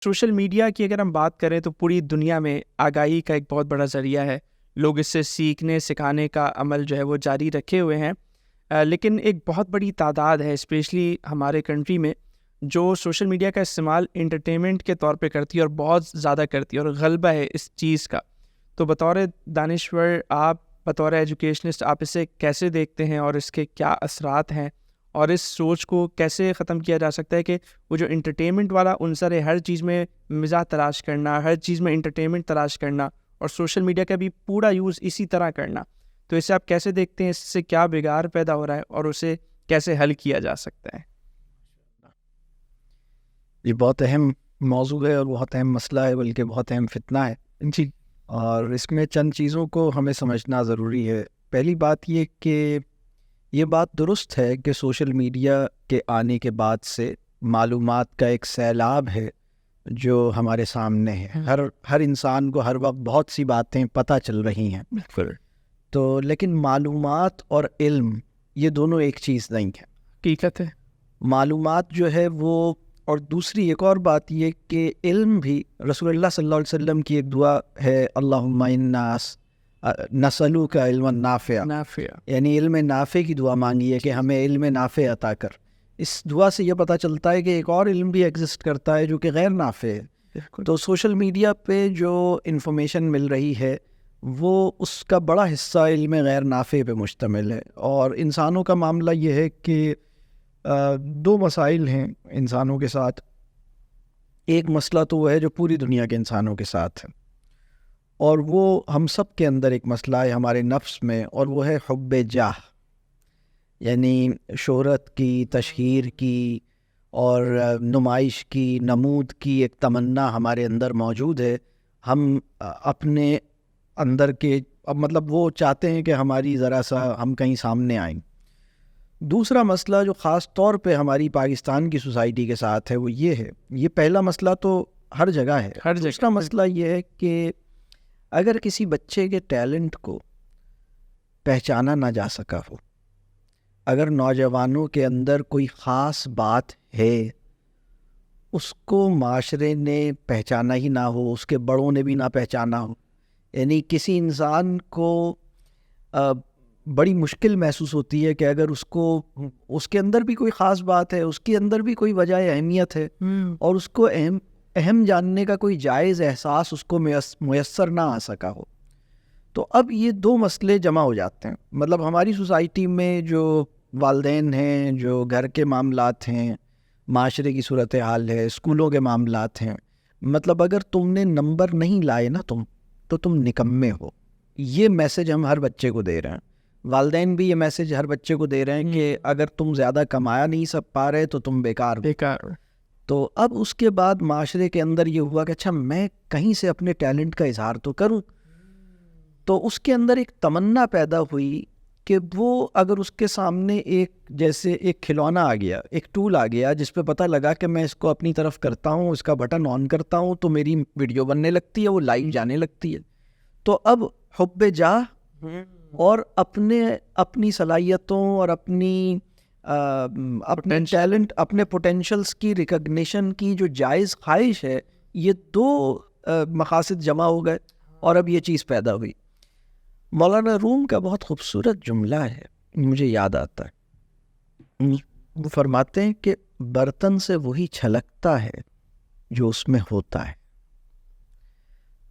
Social media کی اگر ہم بات کریں تو پوری دنیا میں آگاہی کا ایک بہت بڑا ذریعہ ہے. لوگ اس سے سیکھنے سکھانے کا عمل جو ہے وہ جاری رکھے ہوئے ہیں. لیکن ایک بہت بڑی تعداد ہے اسپیشلی ہمارے کنٹری میں جو سوشل میڈیا کا استعمال انٹرٹینمنٹ کے طور پہ کرتی ہے اور بہت زیادہ کرتی ہے اور غلبہ ہے اس چیز کا. تو بطور دانشور آپ بطور ایجوکیشنسٹ آپ اسے کیسے دیکھتے ہیں اور اس کے کیا اثرات ہیں اور اس سوچ کو کیسے ختم کیا جا سکتا ہے کہ وہ جو انٹرٹینمنٹ والا عنصر ہے ہر چیز میں مزاح تلاش کرنا, ہر چیز میں انٹرٹینمنٹ تلاش کرنا اور سوشل میڈیا کا بھی پورا یوز اسی طرح کرنا, تو اسے آپ کیسے دیکھتے ہیں؟ اس سے کیا بگاڑ پیدا ہو رہا ہے اور اسے کیسے حل کیا جا سکتا ہے؟ یہ بہت اہم موضوع ہے اور بہت اہم مسئلہ ہے, بلکہ بہت اہم فتنہ ہے جی. اور اس میں چند چیزوں کو ہمیں سمجھنا ضروری ہے. پہلی بات یہ کہ یہ بات درست ہے کہ سوشل میڈیا کے آنے کے بعد سے معلومات کا ایک سیلاب ہے جو ہمارے سامنے ہے. ہر انسان کو ہر وقت بہت سی باتیں پتہ چل رہی ہیں. بالکل. تو لیکن معلومات اور علم یہ دونوں ایک چیز نہیں ہے. حقیقت ہے. معلومات جو ہے وہ, اور دوسری ایک اور بات یہ کہ علم بھی, رسول اللہ صلی اللہ علیہ وسلم کی ایک دعا ہے, اللہم انا نسألوک علما نافعا, یعنی علم نافع کی دعا مانگی ہے کہ ہمیں علم نافع عطا کر. اس دعا سے یہ پتہ چلتا ہے کہ ایک اور علم بھی ایگزسٹ کرتا ہے جو کہ غیر نافع ہے. تو سوشل میڈیا پہ جو انفارمیشن مل رہی ہے وہ اس کا بڑا حصہ علم غیر نافع پہ مشتمل ہے. اور انسانوں کا معاملہ یہ ہے کہ دو مسائل ہیں انسانوں کے ساتھ. ایک مسئلہ تو وہ ہے جو پوری دنیا کے انسانوں کے ساتھ ہے, اور وہ ہم سب کے اندر ایک مسئلہ ہے ہمارے نفس میں, اور وہ ہے حب جاہ, یعنی شہرت کی, تشہیر کی اور نمائش کی, نمود کی ایک تمنا ہمارے اندر موجود ہے. ہم اپنے اندر کے مطلب وہ چاہتے ہیں کہ ہماری ذرا سا ہم کہیں سامنے آئیں. دوسرا مسئلہ جو خاص طور پہ ہماری پاکستان کی سوسائٹی کے ساتھ ہے وہ یہ ہے, یہ پہلا مسئلہ تو ہر جگہ ہے, دوسرا مسئلہ یہ ہے کہ اگر کسی بچے کے ٹیلنٹ کو پہچانا نہ جا سکا ہو, اگر نوجوانوں کے اندر کوئی خاص بات ہے, اس کو معاشرے نے پہچانا ہی نہ ہو, اس کے بڑوں نے بھی نہ پہچانا ہو, یعنی کسی انسان کو بڑی مشکل محسوس ہوتی ہے کہ اگر اس کے اندر بھی کوئی خاص بات ہے, اس کے اندر بھی کوئی وجہ اہمیت ہے, اور اس کو اہم جاننے کا کوئی جائز احساس اس کو میسر نہ آ سکا ہو, تو اب یہ دو مسئلے جمع ہو جاتے ہیں. مطلب ہماری سوسائٹی میں جو والدین ہیں, جو گھر کے معاملات ہیں, معاشرے کی صورتحال ہے, اسکولوں کے معاملات ہیں, مطلب اگر تم نے نمبر نہیں لائے نا تو تم نکمے ہو, یہ میسج ہم ہر بچے کو دے رہے ہیں. والدین بھی یہ میسج ہر بچے کو دے رہے ہیں کہ اگر تم زیادہ کمایا نہیں سب پا رہے تو تم بیکار. تو اب اس کے بعد معاشرے کے اندر یہ ہوا کہ اچھا میں کہیں سے اپنے ٹیلنٹ کا اظہار تو کروں. تو اس کے اندر ایک تمنا پیدا ہوئی کہ وہ اگر اس کے سامنے جیسے ایک کھلونا آ گیا, ایک ٹول آ گیا جس پہ پتہ لگا کہ میں اس کو اپنی طرف کرتا ہوں, اس کا بٹن آن کرتا ہوں تو میری ویڈیو بننے لگتی ہے, وہ لائیو جانے لگتی ہے. تو اب حب جاہ اور اپنی صلاحیتوں اور اپنے ٹیلنٹ, اپنے پوٹینشلز کی ریکگنیشن کی جو جائز خواہش ہے, یہ دو مقاصد جمع ہو گئے اور اب یہ چیز پیدا ہوئی. مولانا روم کا بہت خوبصورت جملہ ہے, مجھے یاد آتا ہے. وہ فرماتے ہیں کہ برتن سے وہی چھلکتا ہے جو اس میں ہوتا ہے.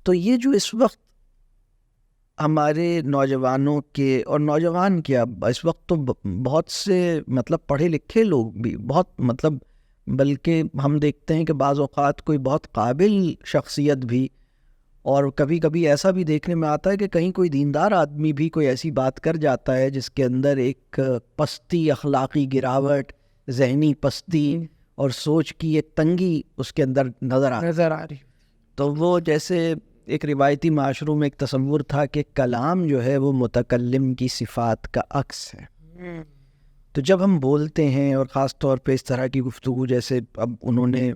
تو یہ جو اس وقت ہمارے نوجوانوں کے, اور نوجوان کیا اس وقت تو بہت سے مطلب پڑھے لکھے لوگ بھی بہت مطلب, بلکہ ہم دیکھتے ہیں کہ بعض اوقات کوئی بہت قابل شخصیت بھی, اور کبھی کبھی ایسا بھی دیکھنے میں آتا ہے کہ کہیں کوئی دیندار آدمی بھی کوئی ایسی بات کر جاتا ہے جس کے اندر ایک پستی, اخلاقی گراوٹ, ذہنی پستی اور سوچ کی ایک تنگی اس کے اندر نظر آ رہی. تو وہ جیسے ایک روایتی معاشروں میں ایک تصور تھا کہ کلام جو ہے وہ متکلم کی صفات کا عکس ہے. تو جب ہم بولتے ہیں, اور خاص طور پہ اس طرح کی گفتگو, جیسے اب انہوں نے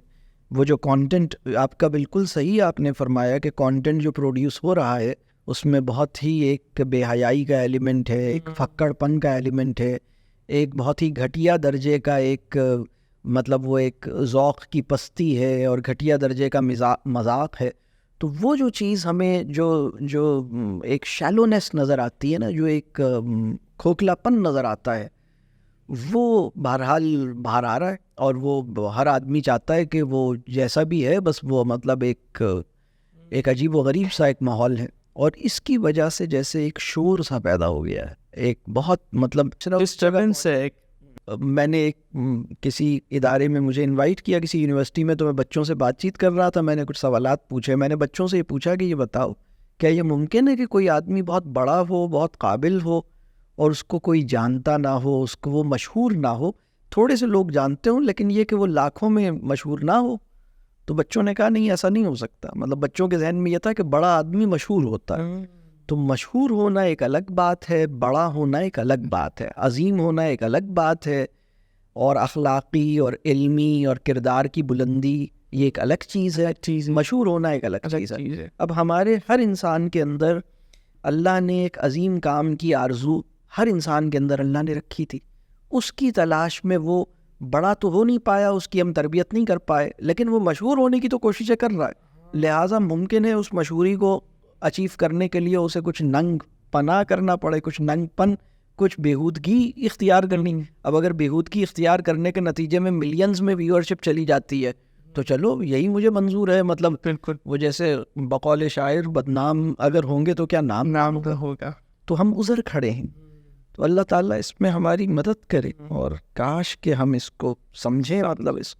وہ جو کانٹینٹ, آپ کا بالکل صحیح آپ نے فرمایا کہ کانٹینٹ جو پروڈیوس ہو رہا ہے اس میں بہت ہی ایک بے حیائی کا ایلیمنٹ ہے, ایک پھکڑ پن کا ایلیمنٹ ہے, ایک بہت ہی گھٹیا درجے کا ایک مطلب وہ ایک ذوق کی پستی ہے اور گھٹیا درجے کا مذاق ہے. تو وہ جو چیز ہمیں جو ایک شیلونیس نظر آتی ہے نا, جو ایک کھوکھلا پن نظر آتا ہے, وہ بہرحال باہر آ رہا ہے. اور وہ ہر آدمی چاہتا ہے کہ وہ جیسا بھی ہے بس وہ مطلب ایک عجیب و غریب سا ایک ماحول ہے. اور اس کی وجہ سے جیسے ایک شور سا پیدا ہو گیا ہے, ایک بہت مطلب ڈسٹربنس ہے. میں نے ایک کسی ادارے میں مجھے انوائٹ کیا کسی یونیورسٹی میں, تو میں بچوں سے بات چیت کر رہا تھا. میں نے کچھ سوالات پوچھے. میں نے بچوں سے یہ پوچھا کہ یہ بتاؤ کیا یہ ممکن ہے کہ کوئی آدمی بہت بڑا ہو, بہت قابل ہو, اور اس کو کوئی جانتا نہ ہو, اس کو وہ مشہور نہ ہو, تھوڑے سے لوگ جانتے ہوں لیکن یہ کہ وہ لاکھوں میں مشہور نہ ہو؟ تو بچوں نے کہا نہیں, ایسا نہیں ہو سکتا. مطلب بچوں کے ذہن میں یہ تھا کہ بڑا آدمی مشہور ہوتا ہے. تو مشہور ہونا ایک الگ بات ہے, بڑا ہونا ایک الگ بات ہے, عظیم ہونا ایک الگ بات ہے, اور اخلاقی اور علمی اور کردار کی بلندی یہ ایک الگ چیز ہے. مشہور ہونا ایک الگ چیز ہے. اب ہمارے ہر انسان کے اندر اللہ نے ایک عظیم کام کی آرزو ہر انسان کے اندر اللہ نے رکھی تھی. اس کی تلاش میں وہ بڑا تو ہو نہیں پایا, اس کی ہم تربیت نہیں کر پائے, لیکن وہ مشہور ہونے کی تو کوششیں کر رہا ہے. لہٰذا ممکن ہے اس مشہوری کو اچیو کرنے کے لیے اسے کچھ ننگ پنا کرنا پڑے, کچھ ننگ پن, کچھ بےہودگی اختیار کرنی. اب اگر بےہودگی اختیار کرنے کے نتیجے میں ملینز میں ویورشپ چلی جاتی ہے تو چلو یہی مجھے منظور ہے. مطلب بالکل وہ جیسے بقول شاعر بدنام اگر ہوں گے تو کیا نام ہوگا. تو ہم ازر کھڑے ہیں. تو اللہ تعالیٰ اس میں ہماری مدد کرے, اور کاش کہ ہم اس کو سمجھیں, مطلب اس